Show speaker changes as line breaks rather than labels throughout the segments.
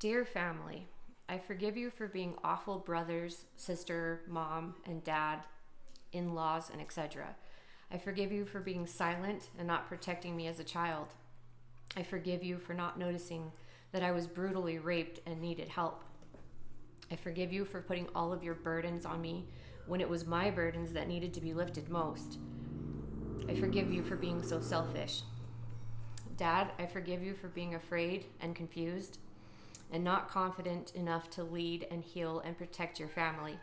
Dear family, I forgive you for being awful brothers, sister, mom, and dad, in laws, and etc. I forgive you for being silent and not protecting me as a child. I forgive you for not noticing that I was brutally raped and needed help. I forgive you for putting all of your burdens on me when it was my burdens that needed to be lifted most. I forgive you for being so selfish. Dad, I forgive you for being afraid and confused and not confident enough to lead and heal and protect your family.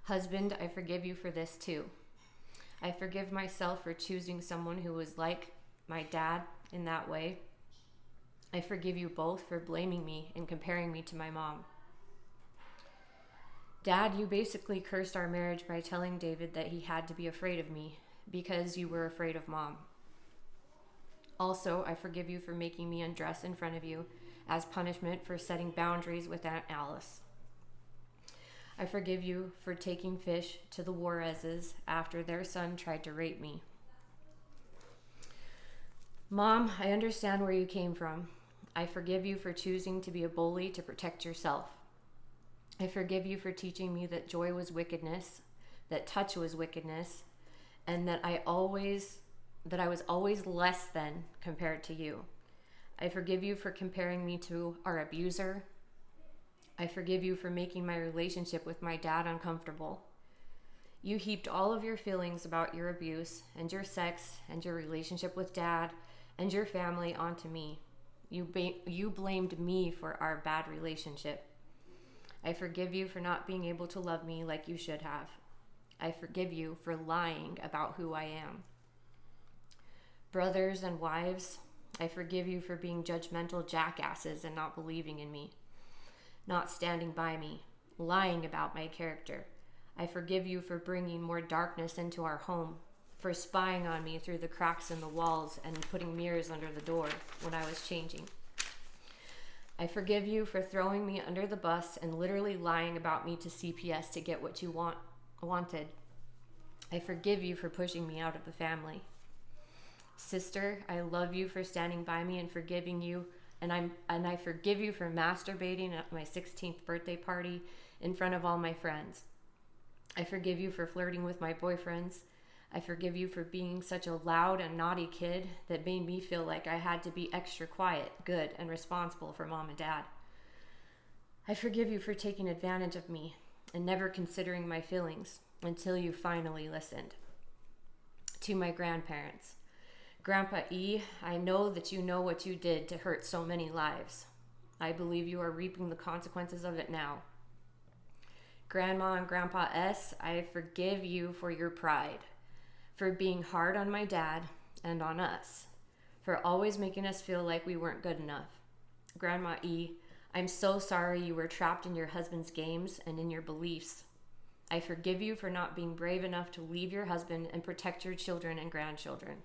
Husband, I forgive you for this too. I forgive myself for choosing someone who was like my dad in that way. I forgive you both for blaming me and comparing me to my mom. Dad, you basically cursed our marriage by telling David that he had to be afraid of me because you were afraid of Mom. Also, I forgive you for making me undress in front of you as punishment for setting boundaries with Aunt Alice. I forgive you for taking fish to the Juarez's after their son tried to rape me. Mom, I understand where you came from. I forgive you for choosing to be a bully to protect yourself. I forgive you for teaching me that joy was wickedness, that touch was wickedness, and that I was always less than compared to you. I forgive you for comparing me to our abuser. I forgive you for making my relationship with my dad uncomfortable. You heaped all of your feelings about your abuse and your sex and your relationship with dad and your family onto me. You blamed me for our bad relationship. I forgive you for not being able to love me like you should have. I forgive you for lying about who I am. Brothers and wives, I forgive you for being judgmental jackasses and not believing in me, not standing by me, lying about my character. I forgive you for bringing more darkness into our home, for spying on me through the cracks in the walls and putting mirrors under the door when I was changing. I forgive you for throwing me under the bus and literally lying about me to CPS to get what you wanted. I forgive you for pushing me out of the family. Sister, I love you for standing by me and forgiving you, and I forgive you for masturbating at my 16th birthday party in front of all my friends. I forgive you for flirting with my boyfriends. I forgive you for being such a loud and naughty kid that made me feel like I had to be extra quiet, good, and responsible for Mom and Dad. I forgive you for taking advantage of me and never considering my feelings until you finally listened. To my grandparents, Grandpa E, I know that you know what you did to hurt so many lives. I believe you are reaping the consequences of it now. Grandma and Grandpa S, I forgive you for your pride, for being hard on my dad and on us, for always making us feel like we weren't good enough. Grandma E, I'm so sorry you were trapped in your husband's games and in your beliefs. I forgive you for not being brave enough to leave your husband and protect your children and grandchildren.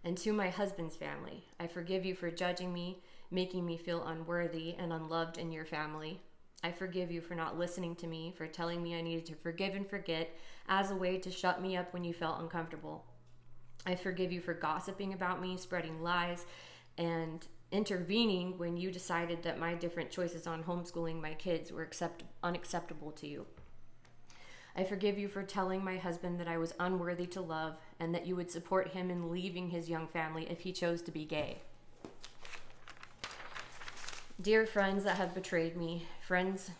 And to my husband's family, I forgive you for judging me, making me feel unworthy and unloved in your family. I forgive you for not listening to me, for telling me I needed to forgive and forget as a way to shut me up when you felt uncomfortable. I forgive you for gossiping about me, spreading lies, and intervening when you decided that my different choices on homeschooling my kids were unacceptable to you. I forgive you for telling my husband that I was unworthy to love and that you would support him in leaving his young family if he chose to be gay. Dear friends that have betrayed me, friends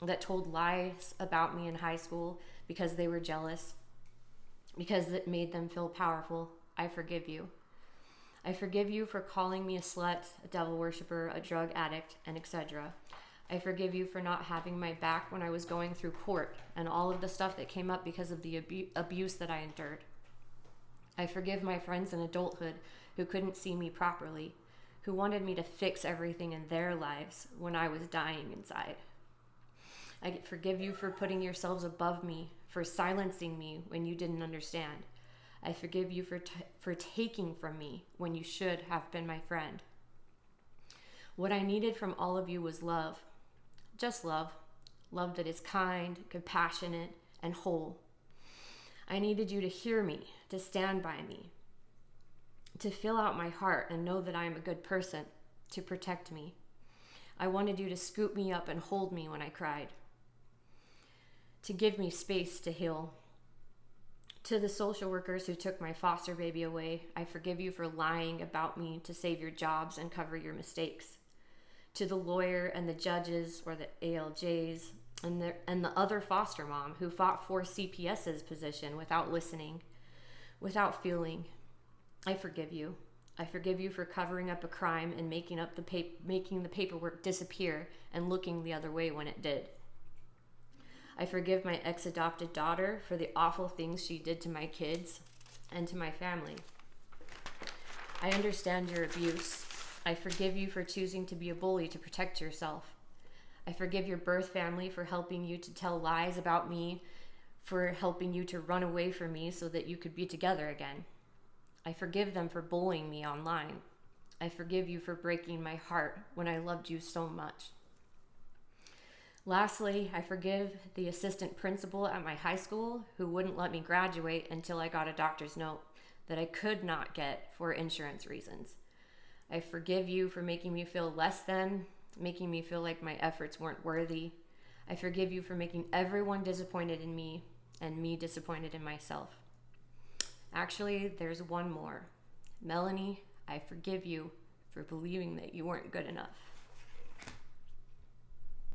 that told lies about me in high school because they were jealous, because it made them feel powerful, I forgive you. I forgive you for calling me a slut, a devil worshiper, a drug addict, and etc. I forgive you for not having my back when I was going through court and all of the stuff that came up because of the abuse that I endured. I forgive my friends in adulthood who couldn't see me properly, who wanted me to fix everything in their lives when I was dying inside. I forgive you for putting yourselves above me, for silencing me when you didn't understand. I forgive you for taking from me when you should have been my friend. What I needed from all of you was love. Just love. Love that is kind, compassionate, and whole. I needed you to hear me, to stand by me, to fill out my heart and know that I am a good person. to protect me. I wanted you to scoop me up and hold me when I cried, to give me space to heal. To the social workers who took my foster baby away, I forgive you for lying about me to save your jobs and cover your mistakes. To the lawyer and the judges or the ALJs and the other foster mom who fought for CPS's position without listening, without feeling, I forgive you. I forgive you for covering up a crime and making the paperwork disappear and looking the other way when it did. I forgive my ex-adopted daughter for the awful things she did to my kids and to my family. I understand your abuse. I forgive you for choosing to be a bully to protect yourself. I forgive your birth family for helping you to tell lies about me, for helping you to run away from me so that you could be together again. I forgive them for bullying me online. I forgive you for breaking my heart when I loved you so much. Lastly, I forgive the assistant principal at my high school who wouldn't let me graduate until I got a doctor's note that I could not get for insurance reasons. I forgive you for making me feel less than, making me feel like my efforts weren't worthy. I forgive you for making everyone disappointed in me and me disappointed in myself. Actually, there's one more. Melanie, I forgive you for believing that you weren't good enough.